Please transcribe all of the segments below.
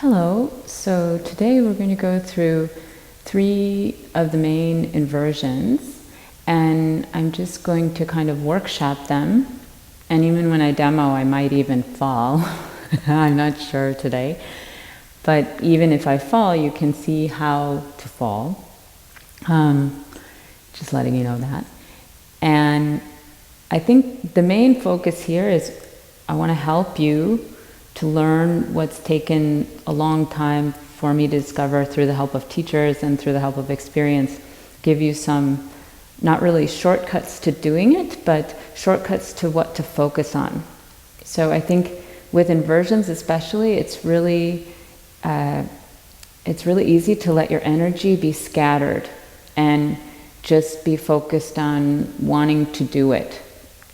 Hello, so today we're going to go through 3 of the main inversions, and I'm just going to kind of workshop them, and even when I demo I might even fall. I'm not sure today, but even if I fall you can see how to fall, just letting you know that. And I think the main focus here is I want to help you to learn what's taken a long time for me to discover through the help of teachers and through the help of experience, give you some, not really shortcuts to doing it, but shortcuts to what to focus on. So I think with inversions especially, it's really easy to let your energy be scattered and just be focused on wanting to do it,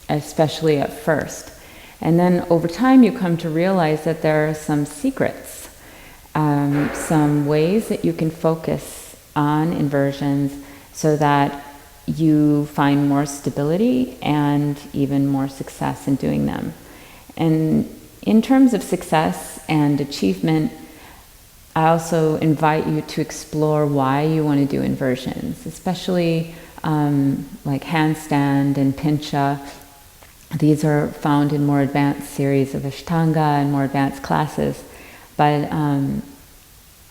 especially at first. And then over time you come to realize that there are some secrets, some ways that you can focus on inversions so that you find more stability and even more success in doing them. And in terms of success and achievement, I also invite you to explore why you want to do inversions, especially like handstand and pincha. These are found in more advanced series of Ashtanga and more advanced classes. But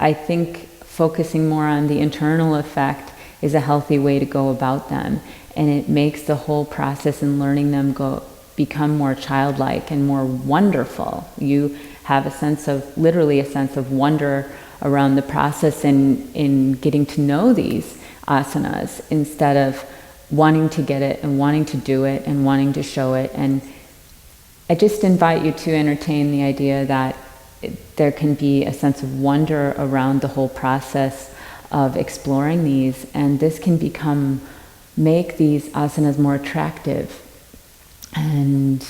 I think focusing more on the internal effect is a healthy way to go about them. And it makes the whole process in learning them become more childlike and more wonderful. You have a sense of, literally a sense of wonder around the process in getting to know these asanas instead of wanting to get it and wanting to do it and wanting to show it. And I just invite you to entertain the idea that there can be a sense of wonder around the whole process of exploring these, and this can make these asanas more attractive. And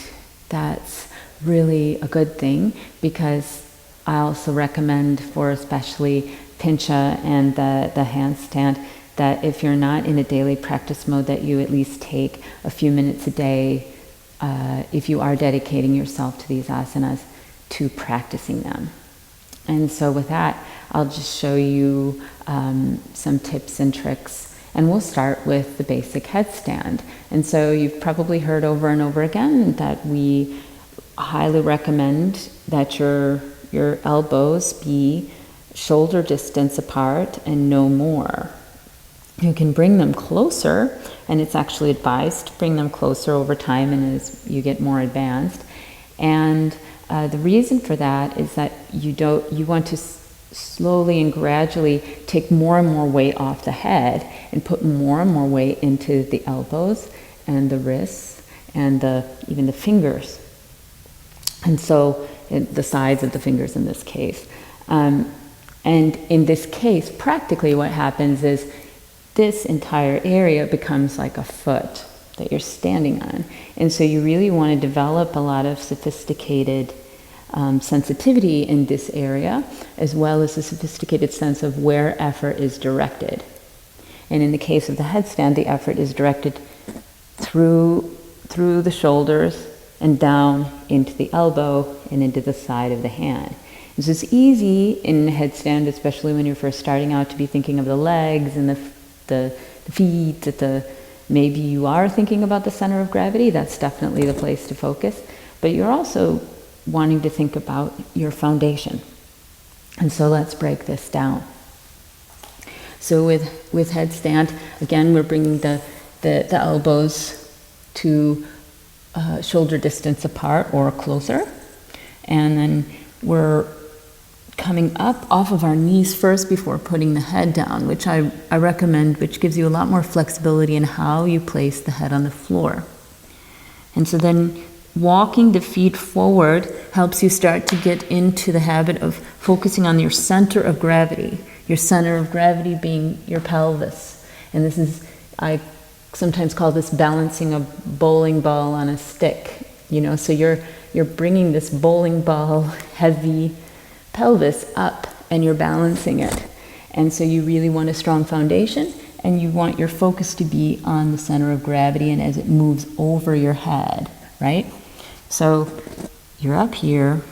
that's really a good thing, because I also recommend for especially Pincha and the handstand that if you're not in a daily practice mode, that you at least take a few minutes a day, if you are dedicating yourself to these asanas, to practicing them. And so with that, I'll just show you some tips and tricks, and we'll start with the basic headstand. And so you've probably heard over and over again that we highly recommend that your elbows be shoulder distance apart and no more. You can bring them closer, and it's actually advised to bring them closer over time and as you get more advanced. And the reason for that is that you want to slowly and gradually take more and more weight off the head and put more and more weight into the elbows and the wrists and even the fingers. And so the sides of the fingers in this case. And in this case, practically what happens is this entire area becomes like a foot that you're standing on. And so you really want to develop a lot of sophisticated sensitivity in this area, as well as a sophisticated sense of where effort is directed. And in the case of the headstand, the effort is directed through the shoulders and down into the elbow and into the side of the hand. And so it's easy in headstand, especially when you're first starting out, to be thinking of the legs and the feet, maybe you are thinking about the center of gravity. That's definitely the place to focus. But you're also wanting to think about your foundation. And so let's break this down. So with headstand, again, we're bringing the elbows to shoulder distance apart or closer. And then we're coming up off of our knees first before putting the head down, which I recommend, which gives you a lot more flexibility in how you place the head on the floor. And so then walking the feet forward helps you start to get into the habit of focusing on your center of gravity. Your center of gravity being your pelvis. And this is, I sometimes call this balancing a bowling ball on a stick. So you're bringing this bowling ball heavy pelvis up and you're balancing it. And so you really want a strong foundation, and you want your focus to be on the center of gravity and as it moves over your head, right? So you're up here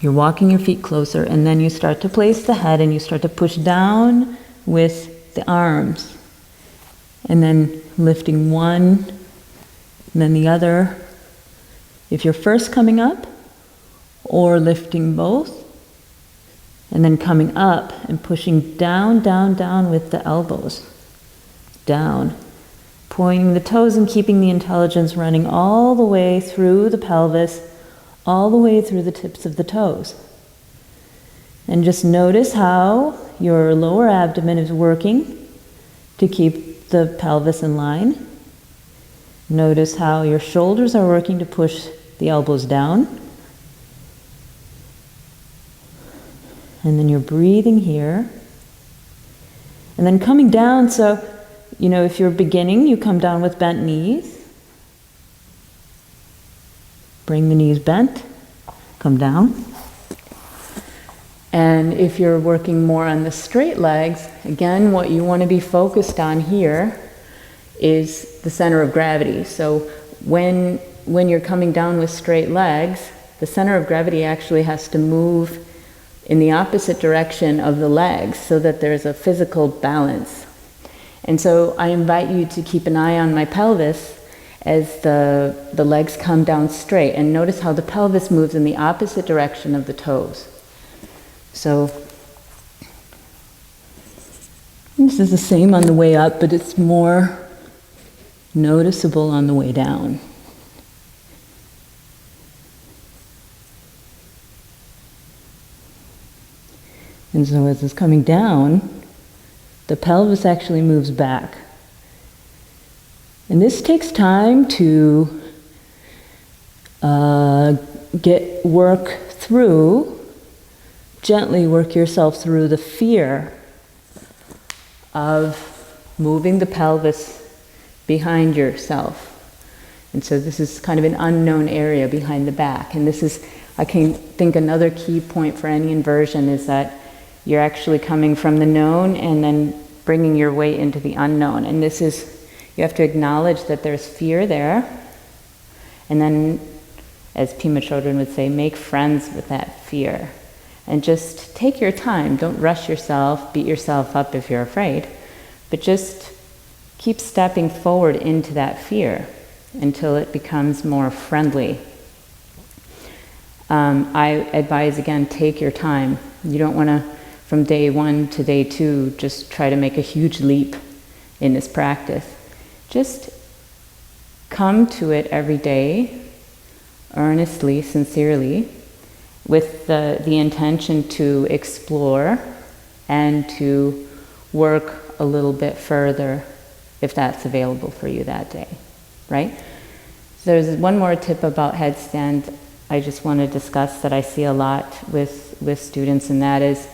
You're walking your feet closer, and then you start to place the head and you start to push down with the arms. And then lifting one, and then the other. If you're first coming up, or lifting both, and then coming up and pushing down, down, down with the elbows. Down. Pointing the toes and keeping the intelligence running all the way through the pelvis, all the way through the tips of the toes. And just notice how your lower abdomen is working to keep the pelvis in line. Notice how your shoulders are working to push the elbows down. And then you're breathing here. And then coming down, so, if you're beginning, you come down with bent knees. Bring the knees bent, come down. And if you're working more on the straight legs, again, what you want to be focused on here is the center of gravity. So when you're coming down with straight legs, the center of gravity actually has to move in the opposite direction of the legs so that there's a physical balance. And so I invite you to keep an eye on my pelvis as the legs come down straight, and notice how the pelvis moves in the opposite direction of the toes. So this is the same on the way up, but it's more noticeable on the way down. And so as it's coming down, the pelvis actually moves back. And this takes time to work through, gently work yourself through the fear of moving the pelvis behind yourself. And so this is kind of an unknown area behind the back. And this is, I can think another key point for any inversion is that you're actually coming from the known and then bringing your weight into the unknown. And this is, you have to acknowledge that there's fear there. And then, as Pima children would say, make friends with that fear. And just take your time. Don't rush yourself, beat yourself up if you're afraid. But just keep stepping forward into that fear until it becomes more friendly. I advise, again, take your time. You don't want to, from day 1 to day 2, just try to make a huge leap in this practice. Just come to it every day, earnestly, sincerely, with the intention to explore and to work a little bit further if that's available for you that day, right? There's one more tip about headstand I just want to discuss that I see a lot with students, and that is,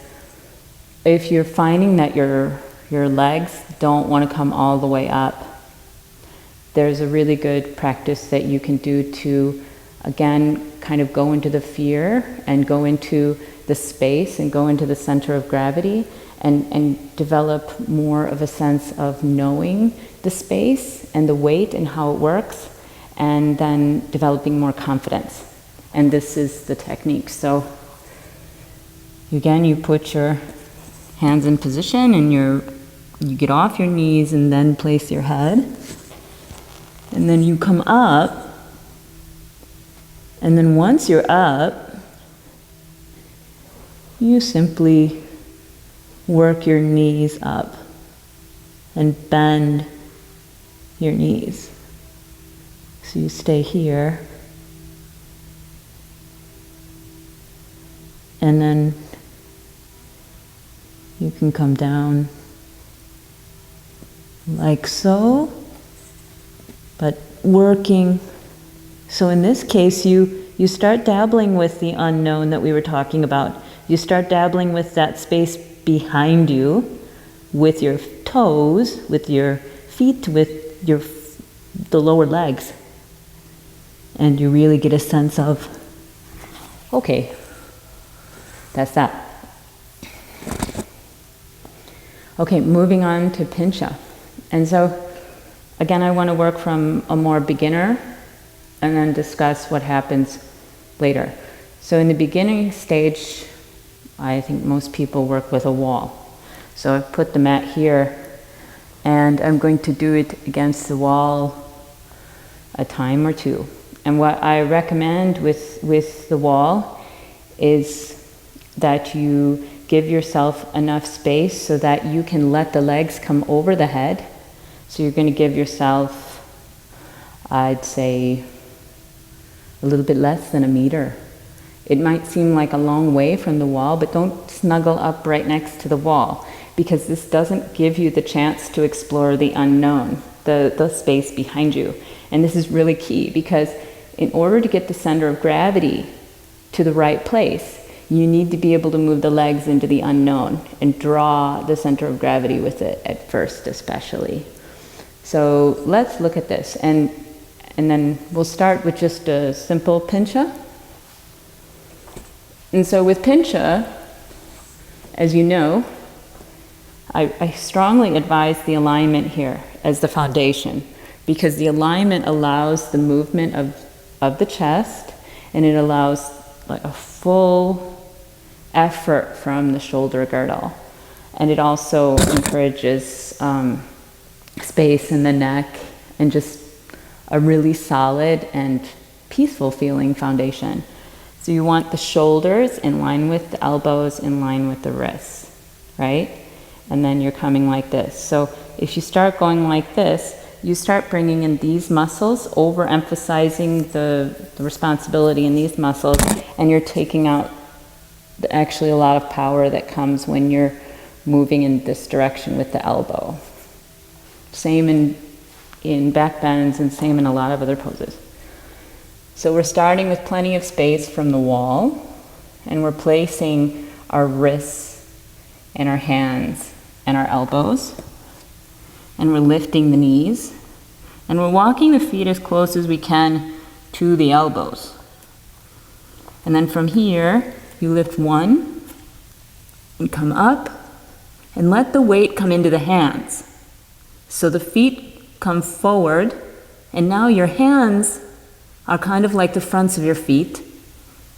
if you're finding that your legs don't want to come all the way up, there's a really good practice that you can do to, again, kind of go into the fear and go into the space and go into the center of gravity and develop more of a sense of knowing the space and the weight and how it works, and then developing more confidence. And this is the technique. So again, you put your hands in position and you get off your knees and then place your head. And then you come up. And then once you're up, you simply work your knees up and bend your knees. So you stay here. And then you can come down like so, but working. So in this case, you start dabbling with the unknown that we were talking about. You start dabbling with that space behind you, with your toes, with your feet, with the lower legs. And you really get a sense of, okay, that's that. Okay, moving on to Pincha. And so, again, I want to work from a more beginner and then discuss what happens later. So in the beginning stage, I think most people work with a wall. So I've put the mat here, and I'm going to do it against the wall a time or two. And what I recommend with the wall is that you give yourself enough space so that you can let the legs come over the head. So you're going to give yourself, I'd say, a little bit less than a meter. It might seem like a long way from the wall, but don't snuggle up right next to the wall, because this doesn't give you the chance to explore the unknown, the space behind you. And this is really key, because in order to get the center of gravity to the right place, you need to be able to move the legs into the unknown and draw the center of gravity with it at first, especially. So let's look at this, and then we'll start with just a simple Pincha. And so with Pincha, as you know, I strongly advise the alignment here as the foundation, because the alignment allows the movement of the chest, and it allows like a full effort from the shoulder girdle. And it also encourages space in the neck and just a really solid and peaceful feeling foundation. So you want the shoulders in line with the elbows, in line with the wrists, right? And then you're coming like this. So if you start going like this, you start bringing in these muscles, overemphasizing the responsibility in these muscles, and you're taking out actually a lot of power that comes when you're moving in this direction with the elbow. Same in back bends, and same in a lot of other poses. So we're starting with plenty of space from the wall, and we're placing our wrists and our hands and our elbows, and we're lifting the knees, and we're walking the feet as close as we can to the elbows. And then from here, you lift one and come up, and let the weight come into the hands. So the feet come forward, and now your hands are kind of like the fronts of your feet,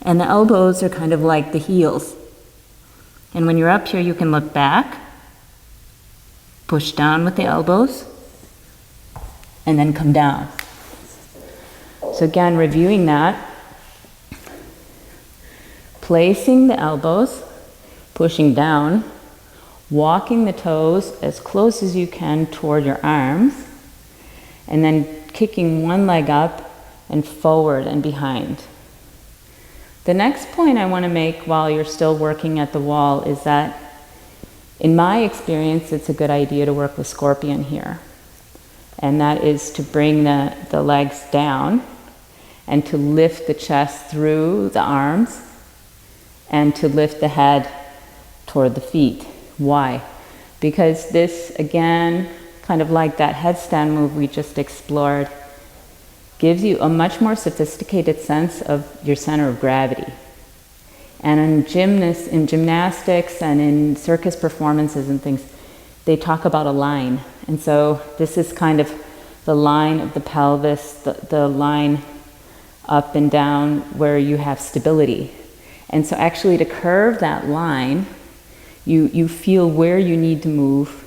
and the elbows are kind of like the heels. And when you're up here, you can look back, push down with the elbows, and then come down. So again, reviewing that, placing the elbows, pushing down, walking the toes as close as you can toward your arms, and then kicking one leg up and forward and behind. The next point I want to make while you're still working at the wall is that, in my experience, it's a good idea to work with scorpion here. And that is to bring the legs down and to lift the chest through the arms and to lift the head toward the feet. Why? Because this, again, kind of like that headstand move we just explored, gives you a much more sophisticated sense of your center of gravity. And in gymnastics and in circus performances and things, they talk about a line. And so this is kind of the line of the pelvis, the line up and down where you have stability. And so actually to curve that line, you feel where you need to move,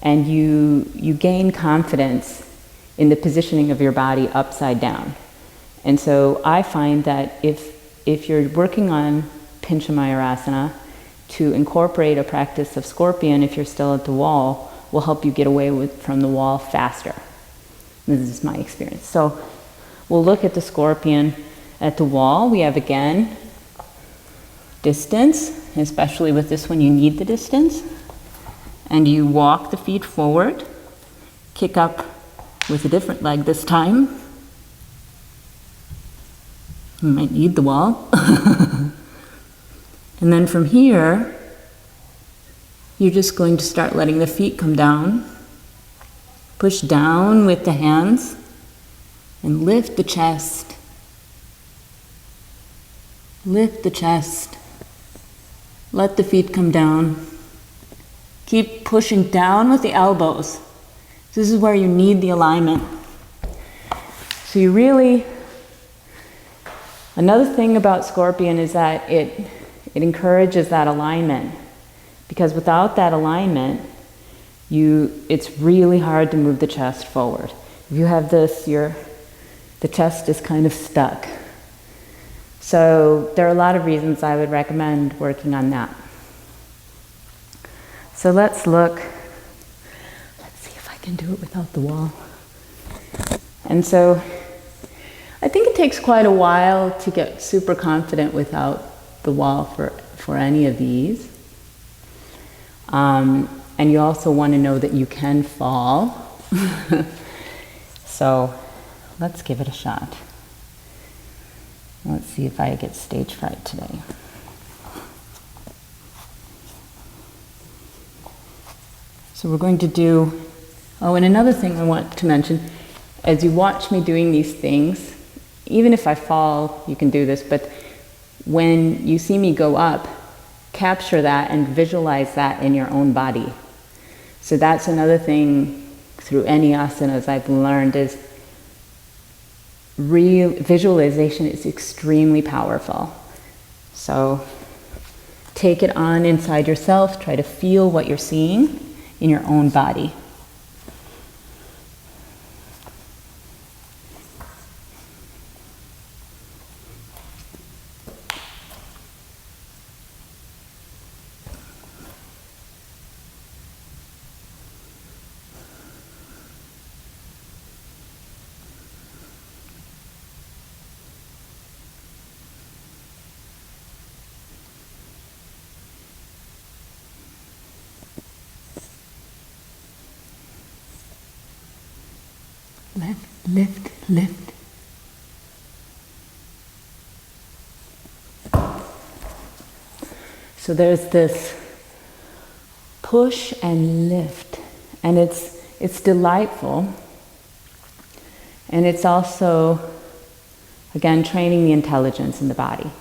and you gain confidence in the positioning of your body upside down. And so I find that if you're working on Pincha Mayurasana, to incorporate a practice of scorpion if you're still at the wall will help you get away from the wall faster. This is my experience. So we'll look at the scorpion at the wall. We have, again, distance, especially with this one you need the distance. And you walk the feet forward, kick up with a different leg this time. You might need the wall. And then from here, you're just going to start letting the feet come down. Push down with the hands and lift the chest. Lift the chest. Let the feet come down. Keep pushing down with the elbows. This is where you need the alignment. So you really, Another thing about Scorpion is that it encourages that alignment, because without that alignment, it's really hard to move the chest forward. If you have this, the chest is kind of stuck. So there are a lot of reasons I would recommend working on that. So let's see if I can do it without the wall. And so I think it takes quite a while to get super confident without the wall for any of these. And you also want to know that you can fall. So let's give it a shot. Let's see if I get stage fright today. So we're going to do, and another thing I want to mention, as you watch me doing these things, even if I fall, you can do this, but when you see me go up, capture that and visualize that in your own body. So that's another thing through any asanas I've learned is real visualization is extremely powerful. So take it on inside yourself, try to feel what you're seeing in your own body. Lift, lift. So there's this push and lift, and it's delightful, and it's also, again, training the intelligence in the body.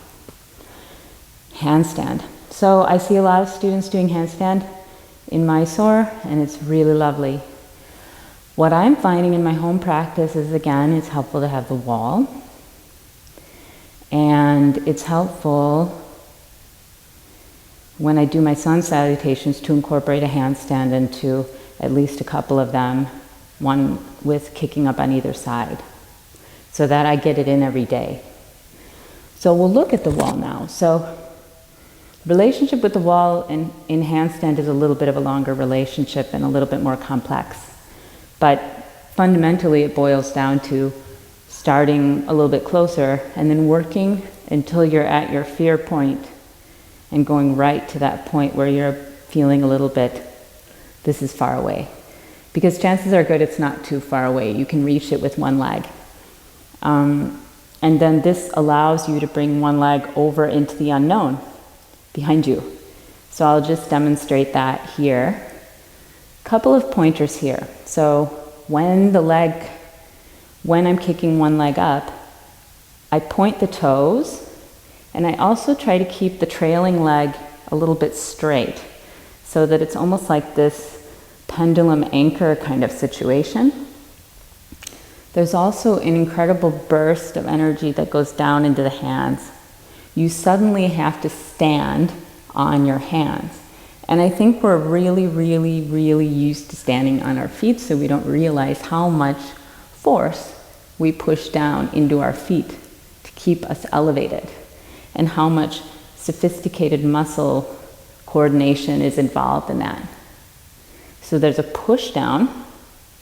Handstand. So I see a lot of students doing handstand in Mysore, and it's really lovely. What I'm finding in my home practice is, again, it's helpful to have the wall. And it's helpful when I do my sun salutations to incorporate a handstand into at least a couple of them, one with kicking up on either side, so that I get it in every day. So we'll look at the wall now. So relationship with the wall in handstand is a little bit of a longer relationship and a little bit more complex. But fundamentally, it boils down to starting a little bit closer and then working until you're at your fear point and going right to that point where you're feeling a little bit, this is far away. Because chances are good it's not too far away. You can reach it with one leg. And then this allows you to bring one leg over into the unknown behind you. So I'll just demonstrate that here. Couple of pointers here. So when I'm kicking one leg up, I point the toes, and I also try to keep the trailing leg a little bit straight, so that it's almost like this pendulum anchor kind of situation. There's also an incredible burst of energy that goes down into the hands. You suddenly have to stand on your hands. And I think we're really, really, really used to standing on our feet, so we don't realize how much force we push down into our feet to keep us elevated, and how much sophisticated muscle coordination is involved in that. So there's a push down,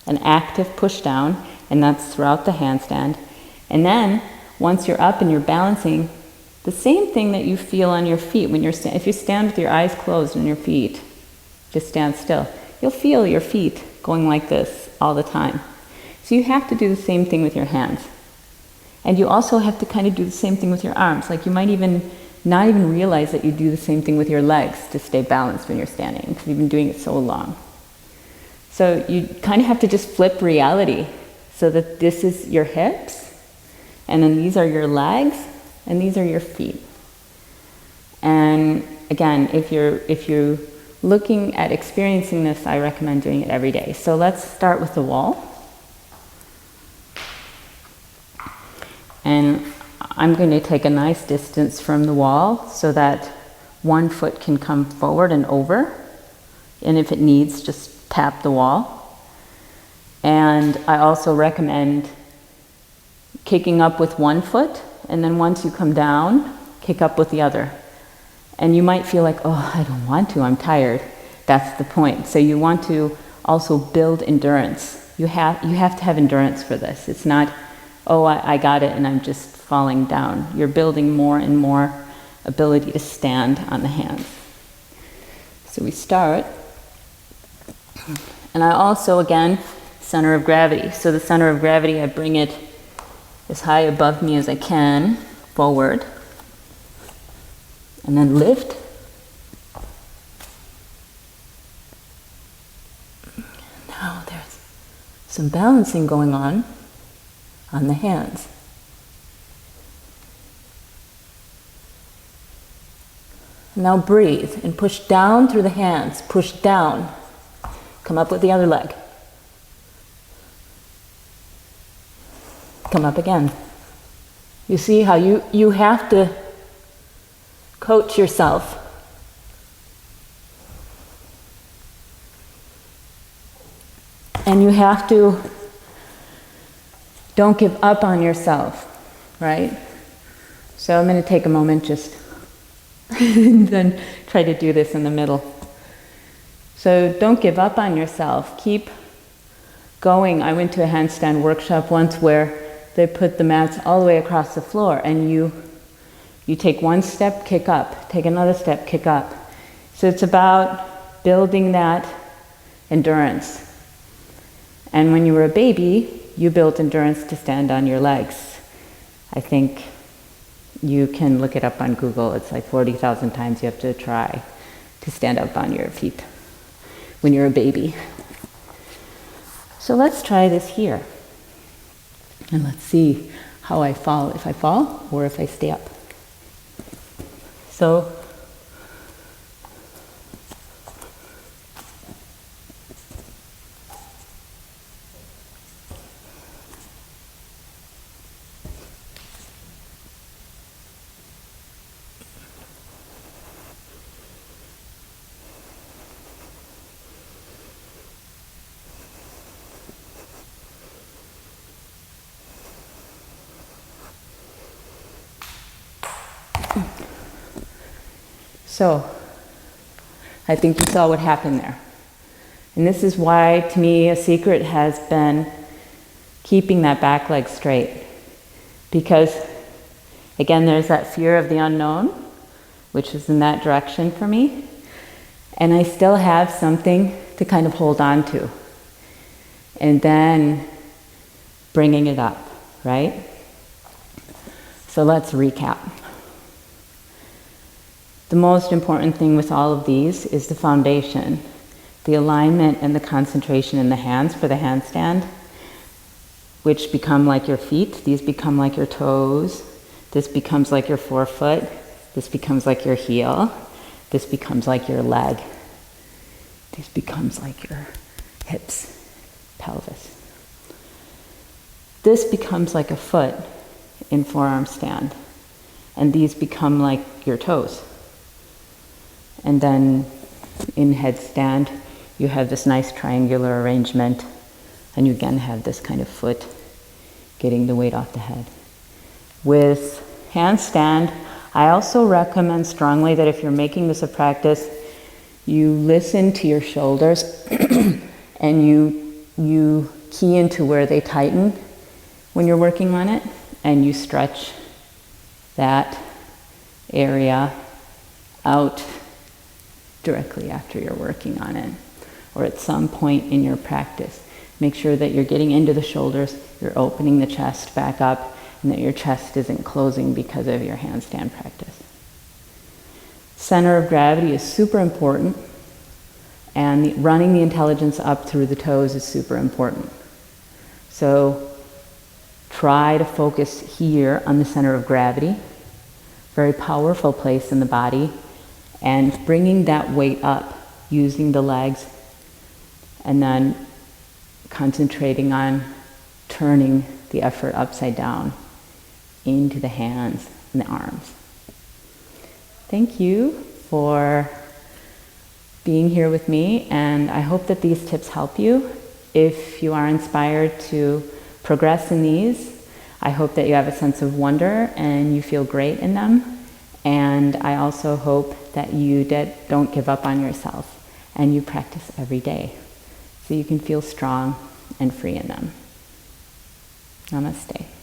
an active push down, and that's throughout the handstand. And then once you're up and you're balancing, the same thing that you feel on your feet when if you stand with your eyes closed on your feet, just stand still, you'll feel your feet going like this all the time. So you have to do the same thing with your hands. And you also have to kind of do the same thing with your arms. Like you might even not even realize that you do the same thing with your legs to stay balanced when you're standing, because you've been doing it so long. So you kind of have to just flip reality, so that this is your hips, and then these are your legs, and these are your feet. And again, if you're looking at experiencing this, I recommend doing it every day. So let's start with the wall. And I'm going to take a nice distance from the wall so that one foot can come forward and over. And if it needs, just tap the wall. And I also recommend kicking up with one foot, and then once you come down, kick up with the other. And you might feel like, oh, I don't want to, I'm tired. That's the point. So you want to also build endurance. You have to have endurance for this. It's not, oh, I got it and I'm just falling down. You're building more and more ability to stand on the hands. So we start. And I also, again, center of gravity. So the center of gravity, I bring it as high above me as I can, forward. And then lift. Now there's some balancing going on the hands. Now breathe and push down through the hands. Push down. Come up with the other leg. Come up again. You see how you have to coach yourself. And you have to, don't give up on yourself, right? So I'm going to take a moment just and then try to do this in the middle. So don't give up on yourself. Keep going. I went to a handstand workshop once where they put the mats all the way across the floor, and you take one step, kick up, take another step, kick up. So it's about building that endurance. And when you were a baby, you built endurance to stand on your legs. I think you can look it up on Google. It's like 40,000 times you have to try to stand up on your feet when you're a baby. So let's try this here. And let's see how I fall, if I fall or if I stay up. So I think you saw what happened there. And this is why, to me, a secret has been keeping that back leg straight. Because, again, there's that fear of the unknown, which is in that direction for me. And I still have something to kind of hold on to. And then bringing it up, right? So let's recap. The most important thing with all of these is the foundation, the alignment and the concentration in the hands for the handstand, which become like your feet. These become like your toes. This becomes like your forefoot. This becomes like your heel. This becomes like your leg. This becomes like your hips, pelvis. This becomes like a foot in forearm stand. And these become like your toes. And then in headstand, you have this nice triangular arrangement, and you again have this kind of foot getting the weight off the head. With handstand, I also recommend strongly that if you're making this a practice, you listen to your shoulders and you key into where they tighten when you're working on it, and you stretch that area out directly after you're working on it, or at some point in your practice. Make sure that you're getting into the shoulders, you're opening the chest back up, and that your chest isn't closing because of your handstand practice. Center of gravity is super important, and running the intelligence up through the toes is super important. So try to focus here on the center of gravity, very powerful place in the body, and bringing that weight up using the legs, and then concentrating on turning the effort upside down into the hands and the arms. Thank you for being here with me, and I hope that these tips help you. If you are inspired to progress in these, I hope that you have a sense of wonder and you feel great in them. And I also hope that you don't give up on yourself and you practice every day so you can feel strong and free in them. Namaste.